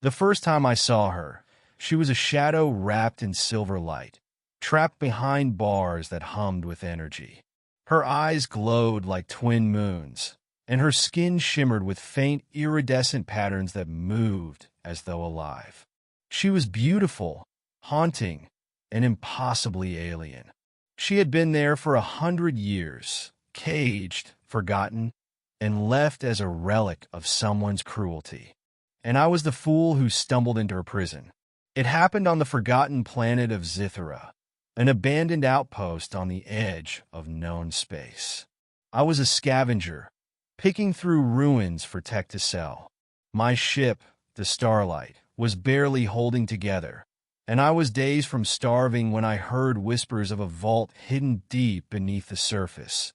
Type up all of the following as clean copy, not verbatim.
The first time I saw her, she was a shadow wrapped in silver light, trapped behind bars that hummed with energy. Her eyes glowed like twin moons, and her skin shimmered with faint iridescent patterns that moved as though alive. She was beautiful, haunting, and impossibly alien. She had been there for 100 years, caged, forgotten, and left as a relic of someone's cruelty. And I was the fool who stumbled into her prison. It happened on the forgotten planet of Zithera, an abandoned outpost on the edge of known space. I was a scavenger, picking through ruins for tech to sell. My ship, the Starlight, was barely holding together, and I was days from starving when I heard whispers of a vault hidden deep beneath the surface,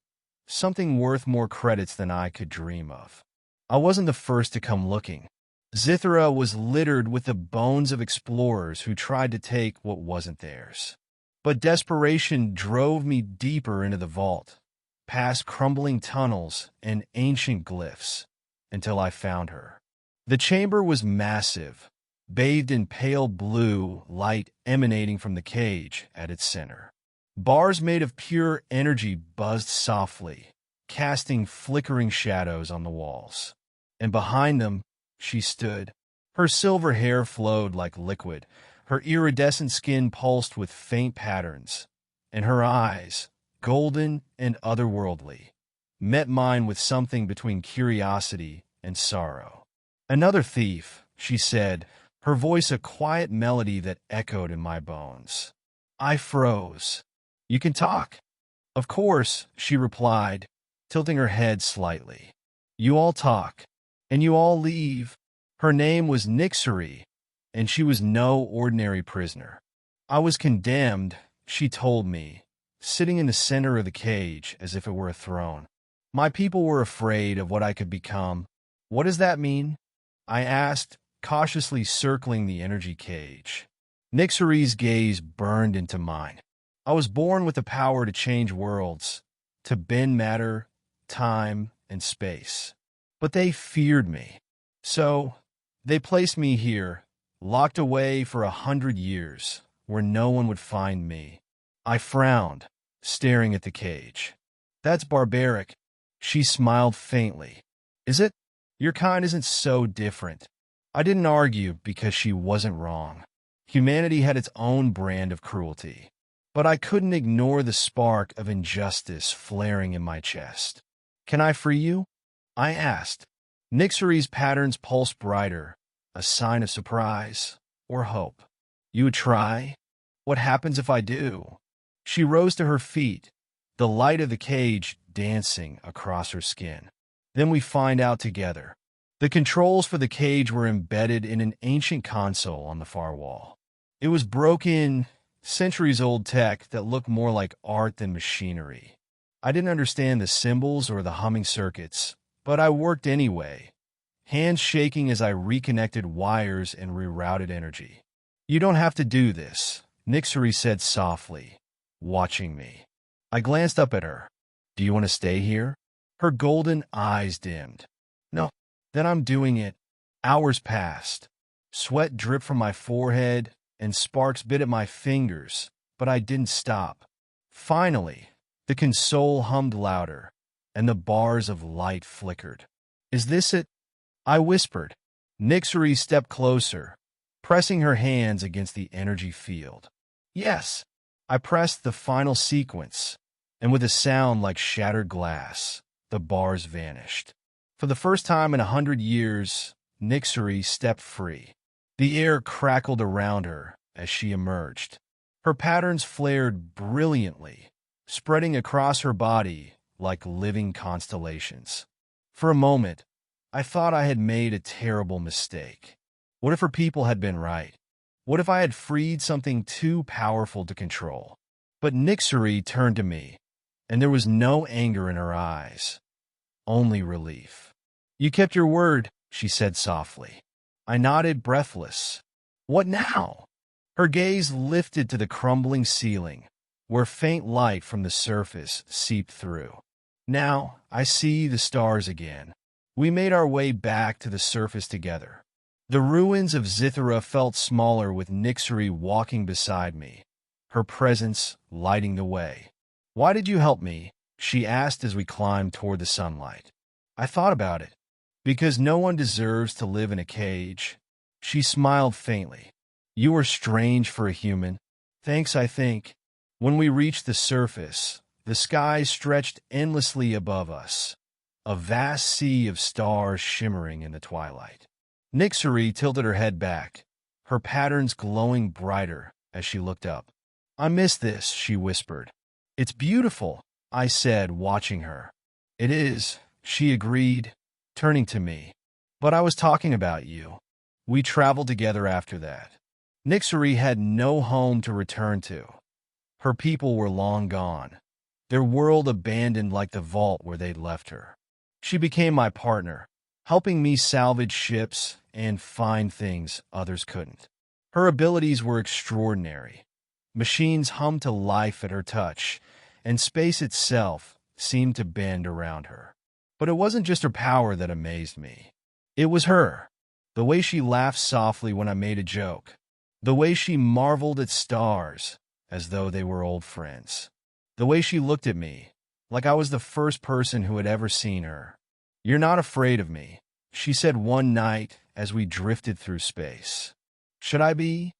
something worth more credits than I could dream of. I wasn't the first to come looking. Zithera was littered with the bones of explorers who tried to take what wasn't theirs. But desperation drove me deeper into the vault, past crumbling tunnels and ancient glyphs, until I found her. The chamber was massive, bathed in pale blue light emanating from the cage at its center. Bars made of pure energy buzzed softly, casting flickering shadows on the walls. And behind them, she stood. Her silver hair flowed like liquid, her iridescent skin pulsed with faint patterns, and her eyes, golden and otherworldly, met mine with something between curiosity and sorrow. "Another thief," she said, her voice a quiet melody that echoed in my bones. I froze. "You can talk." "Of course," she replied, tilting her head slightly. "You all talk, and you all leave." Her name was Nixer, and she was no ordinary prisoner. I was condemned, she told me, sitting in the center of the cage as if it were a throne. My people were afraid of what I could become. "What does that mean?" I asked, cautiously circling the energy cage. Nixer's gaze burned into mine. "I was born with the power to change worlds, to bend matter, time, and space. But they feared me. So, they placed me here, locked away for 100 years, where no one would find me." I frowned, staring at the cage. "That's barbaric." She smiled faintly. "Is it? Your kind isn't so different." I didn't argue because she wasn't wrong. Humanity had its own brand of cruelty. But I couldn't ignore the spark of injustice flaring in my chest. "Can I free you?" I asked. Nixer's patterns pulsed brighter, a sign of surprise or hope. "You would try? What happens if I do?" She rose to her feet, the light of the cage dancing across her skin. "Then we find out together." The controls for the cage were embedded in an ancient console on the far wall. It was broken, centuries-old tech that looked more like art than machinery. I didn't understand the symbols or the humming circuits, but I worked anyway, hands shaking as I reconnected wires and rerouted energy. "You don't have to do this," Nixer said softly, watching me. I glanced up at her. "Do you want to stay here?" Her golden eyes dimmed. "No." "Then I'm doing it." Hours passed. Sweat dripped from my forehead, and sparks bit at my fingers, but I didn't stop. Finally, the console hummed louder, and the bars of light flickered. "Is this it?" I whispered. Nixer stepped closer, pressing her hands against the energy field. "Yes." I pressed the final sequence, and with a sound like shattered glass, the bars vanished. For the first time in 100 years, Nixer stepped free. The air crackled around her as she emerged. Her patterns flared brilliantly, spreading across her body like living constellations. For a moment, I thought I had made a terrible mistake. What if her people had been right? What if I had freed something too powerful to control? But Nixer turned to me, and there was no anger in her eyes, only relief. "You kept your word," she said softly. I nodded, breathless. "What now?" Her gaze lifted to the crumbling ceiling, where faint light from the surface seeped through. "Now I see the stars again. We made our way back to the surface together. The ruins of Zithra felt smaller with Nixery walking beside me, her presence lighting the way. "Why did you help me?" she asked as we climbed toward the sunlight. I thought about it. "Because no one deserves to live in a cage." She smiled faintly. "You are strange for a human." "Thanks, I think." When we reached the surface, the sky stretched endlessly above us, a vast sea of stars shimmering in the twilight. Nixery tilted her head back, her patterns glowing brighter as she looked up. "I miss this," she whispered. "It's beautiful," I said, watching her. "It is," she agreed, turning to me. "But I was talking about you." We traveled together after that. Nixery had no home to return to. Her people were long gone, their world abandoned like the vault where they'd left her. She became my partner, helping me salvage ships and find things others couldn't. Her abilities were extraordinary. Machines hummed to life at her touch, and space itself seemed to bend around her. But it wasn't just her power that amazed me. It was her. The way she laughed softly when I made a joke. The way she marveled at stars as though they were old friends. The way she looked at me, like I was the first person who had ever seen her. "You're not afraid of me," she said one night as we drifted through space. "Should I be?"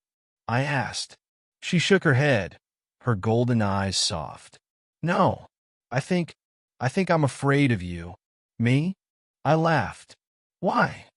I asked. She shook her head, her golden eyes soft. "No, I think I'm afraid of you." "Me?" I laughed. "Why?"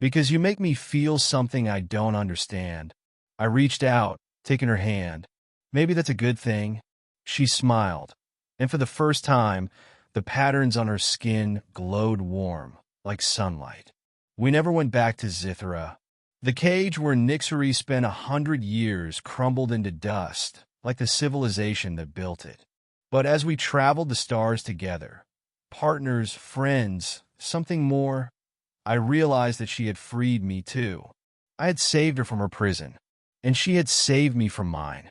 "Because you make me feel something I don't understand." I reached out, taking her hand. "Maybe that's a good thing." She smiled, and for the first time, the patterns on her skin glowed warm, like sunlight. We never went back to Zithra. The cage where Nixery spent 100 years crumbled into dust, like the civilization that built it. But as we traveled the stars together, partners, friends, something more, I realized that she had freed me too. I had saved her from her prison, and she had saved me from mine.